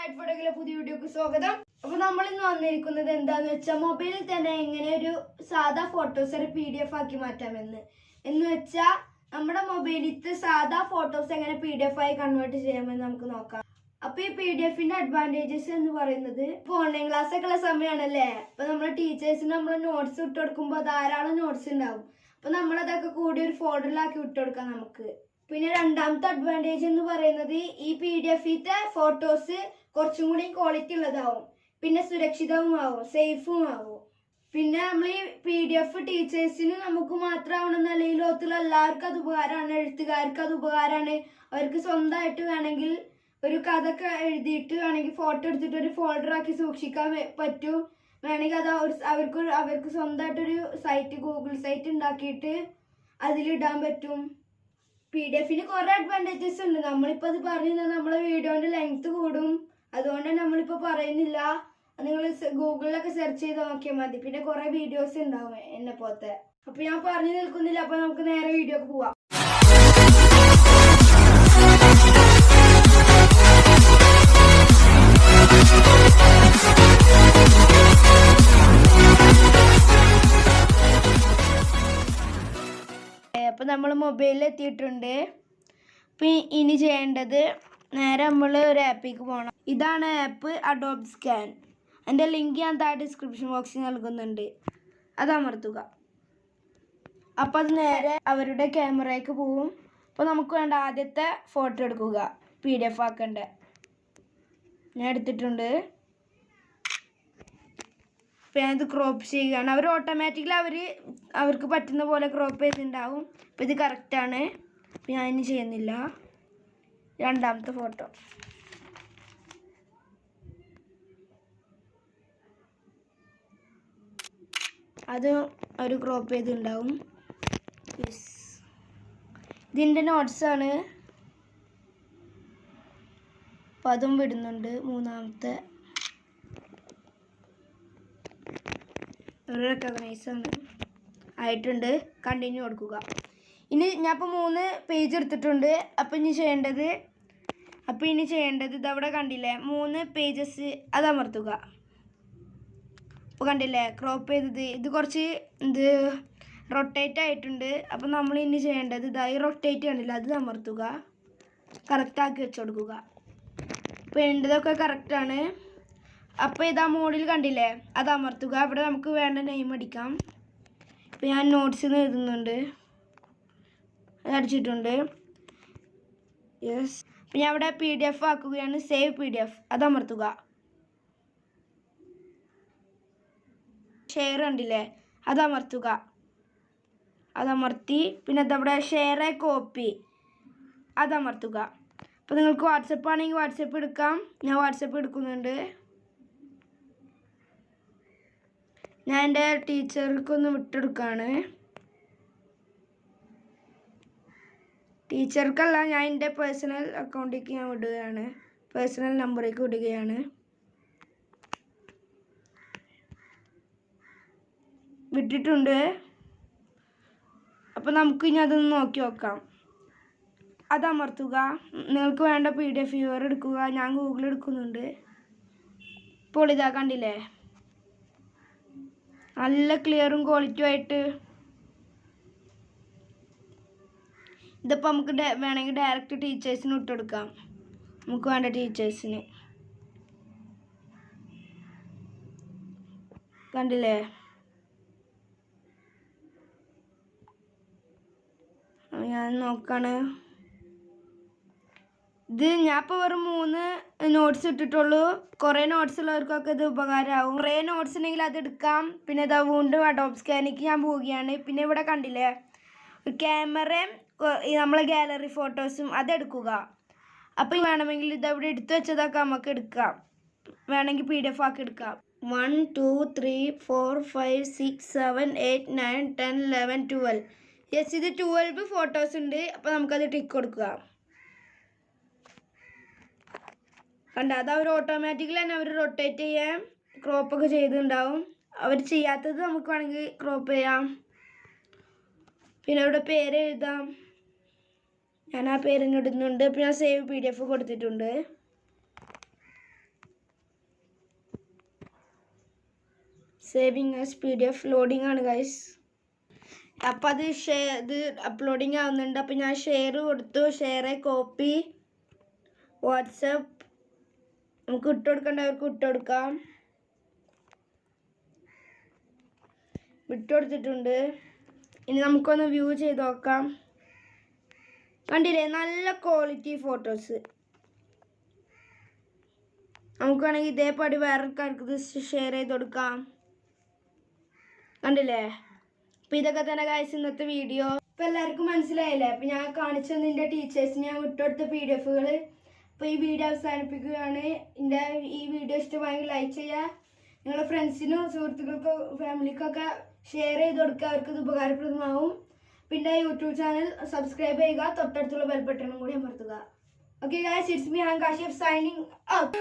Night ഫോട്ടോയിലെ പുതിയ വീഡിയോക്ക് സ്വാഗതം. അപ്പോൾ നമ്മൾ ഇന്ന് വന്നിരിക്കുന്നത് എന്താന്ന് വെച്ചാൽ മൊബൈലിൽ തന്നെ എങ്ങനെ ഒരു സാധാ ഫോട്ടോസ് ഒരു PDF ആക്കി മാറ്റാമെന്ന്. എന്ന് വെച്ചാൽ നമ്മുടെ മൊബൈലിലത്തെ സാധാ ഫോട്ടോസ് എങ്ങനെ PDF ആയി കൺവേർട്ട് ചെയ്യാമെന്ന് നമുക്ക് നോക്കാം. അപ്പോൾ ഈ PDFന്റെ അഡ്വാൻറ്റേജസ് എന്ന് പറയുന്നത് ഇപ്പോൾ ഓൺലൈൻ ക്ലാസ് ഒക്കെ ഉള്ള സമയമാണല്ലേ. അപ്പോൾ നമ്മുടെ ടീച്ചേഴ്സിന് നമ്മൾ നോട്ട്സ് വിട്ട് കൊടുക്കുമ്പോൾ ധാരാളം നോട്ട്സ് ഉണ്ടാവും. അപ്പോൾ നമ്മളതൊക്കെ കൂടി ഒരു ഫോൾഡറിലാക്കി വിട്ട് കൊടുക്കാം നമുക്ക്. പിന്നെ രണ്ടാമത്തെ അഡ്വാൻറ്റേജ് എന്ന് പറയുന്നത് ഈ PDFത്തെ ഫോട്ടോസ് കുറച്ചും കൂടി ക്വാളിറ്റി ഉള്ളതാവും, പിന്നെ സുരക്ഷിതവുമാവും, സേഫും ആവും. പിന്നെ നമ്മൾ ഈ PDF ടീച്ചേഴ്സിന് നമുക്ക് മാത്രമാവണമെന്നല്ല, ഈ ലോകത്തുള്ള എല്ലാവർക്കും അത് ഉപകാരമാണ്. എഴുത്തുകാർക്ക് അത് ഉപകാരമാണ്. അവർക്ക് സ്വന്തമായിട്ട് വേണമെങ്കിൽ ഒരു കഥയൊക്കെ എഴുതിയിട്ട് വേണമെങ്കിൽ ഫോട്ടോ എടുത്തിട്ട് ഒരു ഫോൾഡറാക്കി സൂക്ഷിക്കാൻ പറ്റും. വേണമെങ്കിൽ അത് അവർക്ക് സ്വന്തമായിട്ടൊരു സൈറ്റ്, ഗൂഗിൾ സൈറ്റ് ഉണ്ടാക്കിയിട്ട് അതിലിടാൻ പറ്റും. PDFന് കുറെ അഡ്വാൻറ്റേജസ് ഉണ്ട്. നമ്മളിപ്പോൾ അത് പറഞ്ഞു കഴിഞ്ഞാൽ നമ്മളെ വീഡിയോന്റെ ലെങ്ത് കൂടും. അതുകൊണ്ട് നമ്മളിപ്പോൾ പറയുന്നില്ല. നിങ്ങൾ ഗൂഗിളിലൊക്കെ സെർച്ച് ചെയ്ത് നോക്കിയാൽ മതി. പിന്നെ കുറെ വീഡിയോസ് ഉണ്ടാവും എന്നെ പോലത്തെ. അപ്പൊ ഞാൻ പറഞ്ഞു നിൽക്കുന്നില്ല. അപ്പൊ നമുക്ക് നേരെ വീഡിയോക്ക് പോവാം. അപ്പോൾ നമ്മൾ മൊബൈലിൽ എത്തിയിട്ടുണ്ട്. അപ്പം ഇനി ചെയ്യേണ്ടത് നേരെ നമ്മൾ ഒരു ആപ്പിലേക്ക് പോകണം. ഇതാണ് ആപ്പ് അഡോബ് സ്കാൻ. അതിൻ്റെ ലിങ്ക് ഞാൻ താഴെ ഡിസ്ക്രിപ്ഷൻ ബോക്സിൽ നൽകുന്നുണ്ട്. അത് അമർത്തുക. അപ്പോൾ അത് നേരെ അവരുടെ ക്യാമറയ്ക്ക് പോവും. അപ്പോൾ നമുക്ക് വേണ്ട ആദ്യത്തെ ഫോട്ടോ എടുക്കുക. PDF ആക്കണ്ട ഞാൻ എടുത്തിട്ടുണ്ട്. അപ്പോൾ ഞാനിത് ക്രോപ്പ് ചെയ്യുകയാണ്. അവർ ഓട്ടോമാറ്റിക്കലി അവർക്ക് പറ്റുന്ന പോലെ ക്രോപ്പ് ചെയ്തിട്ടുണ്ടാവും. അപ്പോൾ ഇത് കറക്റ്റാണ്. അപ്പോൾ ഞാനിനി ചെയ്യുന്നില്ല. രണ്ടാമത്തെ ഫോട്ടോ അത് അവർ ക്രോപ്പ് ചെയ്തിട്ടുണ്ടാവും. ഇതിൻ്റെ നോട്ട്സാണ്. അപ്പോൾ അതും വിടുന്നുണ്ട്. മൂന്നാമത്തെ റെക്കഗ്നൈസാണ് ആയിട്ടുണ്ട്. കണ്ടിന്യൂ കൊടുക്കുക. ഇനി ഞാൻ ഇപ്പോൾ 3 പേജ് എടുത്തിട്ടുണ്ട്. അപ്പോൾ ഇനി ചെയ്യേണ്ടത് ഇതവിടെ കണ്ടില്ലേ 3 പേജസ്, അത് അമർത്തുക. അപ്പോൾ കണ്ടില്ലേ ക്രോപ്പ് ചെയ്തത്. ഇത് കുറച്ച് റൊട്ടേറ്റ് ആയിട്ടുണ്ട്. അപ്പോൾ നമ്മൾ ഇനി ചെയ്യേണ്ടത് ഇതായി റൊട്ടേറ്റ് കണ്ടില്ല, അത് അമർത്തുക. കറക്റ്റാക്കി വെച്ച് കൊടുക്കുക. അപ്പോൾ എൻ്റെതൊക്കെ കറക്റ്റാണ്. അപ്പോൾ ഇതാ മോഡിൽ കണ്ടില്ലേ, അത് അമർത്തുക. അവിടെ നമുക്ക് വേണ്ട നെയിം അടിക്കാം. ഇപ്പോൾ ഞാൻ നോട്ട്സിൽ എഴുതുന്നുണ്ട്. അത് അടിച്ചിട്ടുണ്ട്. യെസ്. അപ്പോൾ ഞാൻ അവിടെ PDF ആക്കുകയാണ്. സേവ് PDF, അത് അമർത്തുക. ഷെയർ കണ്ടില്ലേ, അത് അമർത്തുക. അതമർത്തി പിന്നെ അതവിടെ ഷെയർ എ കോപ്പി, അത് അമർത്തുക. അപ്പോൾ നിങ്ങൾക്ക് വാട്സപ്പ് ആണെങ്കിൽ വാട്സപ്പ് എടുക്കാം. ഞാൻ വാട്സപ്പ് എടുക്കുന്നുണ്ട്. ഞാൻ എൻ്റെ ടീച്ചർക്കൊന്ന് വിട്ടെടുക്കുകയാണ്. ടീച്ചർക്കല്ല, ഞാൻ എൻ്റെ പേഴ്സണൽ അക്കൗണ്ടിലേക്ക് ഞാൻ വിടുകയാണ്. പേഴ്സണൽ നമ്പറിലേക്ക് വിടുകയാണ്. വിട്ടിട്ടുണ്ട്. അപ്പോൾ നമുക്ക് ഇനി അതൊന്ന് നോക്കി നോക്കാം. അത് അമർത്തുക. നിങ്ങൾക്ക് വേണ്ട PDF വ്യൂവർ എടുക്കുക. ഞാൻ ഗൂഗിൾ എടുക്കുന്നുണ്ട്. ഇപ്പോൾ ഇതാ കണ്ടില്ലേ, നല്ല ക്ലിയറും ക്വാളിറ്റിയും ആയിട്ട്. ഇതിപ്പോൾ നമുക്ക് വേണമെങ്കിൽ ഡയറക്റ്റ് ടീച്ചേഴ്സിന് ഇട്ടെടുക്കാം. നമുക്ക് വേണ്ട ടീച്ചേഴ്സിന് കണ്ടില്ലേ. ഞാൻ നോക്കാണ്. ഇത് ഞാൻ ഇപ്പോൾ വെറും 3 നോട്ട്സ് ഇട്ടിട്ടുള്ളൂ. കുറേ നോട്ട്സ് ഉള്ളവർക്കൊക്കെ ഇത് ഉപകാരമാവും. കുറേ നോട്ട്സ് ഉണ്ടെങ്കിൽ അത് എടുക്കാം. പിന്നെ ഇതാ വീണ്ടും അഡോബ് സ്കാനിലേക്ക് ഞാൻ പോവുകയാണ്. പിന്നെ ഇവിടെ കണ്ടില്ലേ ക്യാമറയും നമ്മളെ ഗാലറി ഫോട്ടോസും അതെടുക്കുക. അപ്പോൾ വേണമെങ്കിൽ ഇതവിടെ എടുത്തു വെച്ചതൊക്കെ നമുക്ക് എടുക്കാം. വേണമെങ്കിൽ PDF ആക്കി എടുക്കാം. 1 2 3 4 5 6 7 8 9 10 11 12. യെസ്, ഇത് 12 ഫോട്ടോസ് ഉണ്ട്. അപ്പോൾ നമുക്കത് ടിക്ക് കൊടുക്കുക. കണ്ട, അത് അവർ ഓട്ടോമാറ്റിക്കലി തന്നെ അവർ റൊട്ടേറ്റ് ചെയ്യാൻ ക്രോപ്പൊക്കെ ചെയ്തിട്ടുണ്ടാവും. അവർ ചെയ്യാത്തത് നമുക്ക് വേണമെങ്കിൽ ക്രോപ്പ് ചെയ്യാം. പിന്നെ അവിടെ പേര് എഴുതാം. ഞാൻ ആ പേരിന് ഇടുന്നുണ്ട്. അപ്പോൾ ഞാൻ സേവ് PDF കൊടുത്തിട്ടുണ്ട്. സേവിങ് ആസ് PDF ലോഡിംഗ് ആണ് ഗൈസ്. അപ്പം അത് ഇത് അപ്ലോഡിങ് ആവുന്നുണ്ട്. അപ്പം ഞാൻ ഷെയർ കൊടുത്തു. ഷെയർ കോപ്പി വാട്സപ്പ് നമുക്ക് ഇട്ടുകൊടുക്കേണ്ടവർക്ക് ഇട്ടുകൊടുക്കാം. വിട്ടുകൊടുത്തിട്ടുണ്ട്. ഇനി നമുക്കൊന്ന് വ്യൂ ചെയ്ത് നോക്കാം. കണ്ടില്ലേ, നല്ല ക്വാളിറ്റി ഫോട്ടോസ്. നമുക്ക് വേണമെങ്കിൽ ഇതേപടി വേറൊരുക്കാർക്ക് ഇത് ഷെയർ ചെയ്ത് കൊടുക്കാം. കണ്ടില്ലേ? അപ്പം ഇതൊക്കെ തന്നെ ഗൈസ് ഇന്നത്തെ വീഡിയോ. ഇപ്പം എല്ലാവർക്കും മനസ്സിലായില്ലേ? അപ്പം ഞാൻ കാണിച്ചു തന്നതിൻ്റെ ടീച്ചേഴ്സിന് ഞാൻ വിട്ടുകൊടുത്ത PDF-കൾ. അപ്പോൾ ഈ വീഡിയോ അവസാനിപ്പിക്കുകയാണ്. എൻ്റെ ഈ വീഡിയോ ഇഷ്ടമായെങ്കിൽ ലൈക്ക് ചെയ്യുക. നിങ്ങളുടെ ഫ്രണ്ട്സിനും സുഹൃത്തുക്കൾക്കും ഫാമിലിക്കൊക്കെ ഷെയർ ചെയ്ത് കൊടുക്കുക. അവർക്ക് ഇത് ഉപകാരപ്രദമാവും. പിന്നെ യൂട്യൂബ് ചാനൽ സബ്സ്ക്രൈബ് ചെയ്യുക. തൊട്ടടുത്തുള്ള ബെൽ ബട്ടണും കൂടി അമർത്തുക. Okay guys, it's me 𝐼𝐾𝐬 𝐈𝐃 signing out.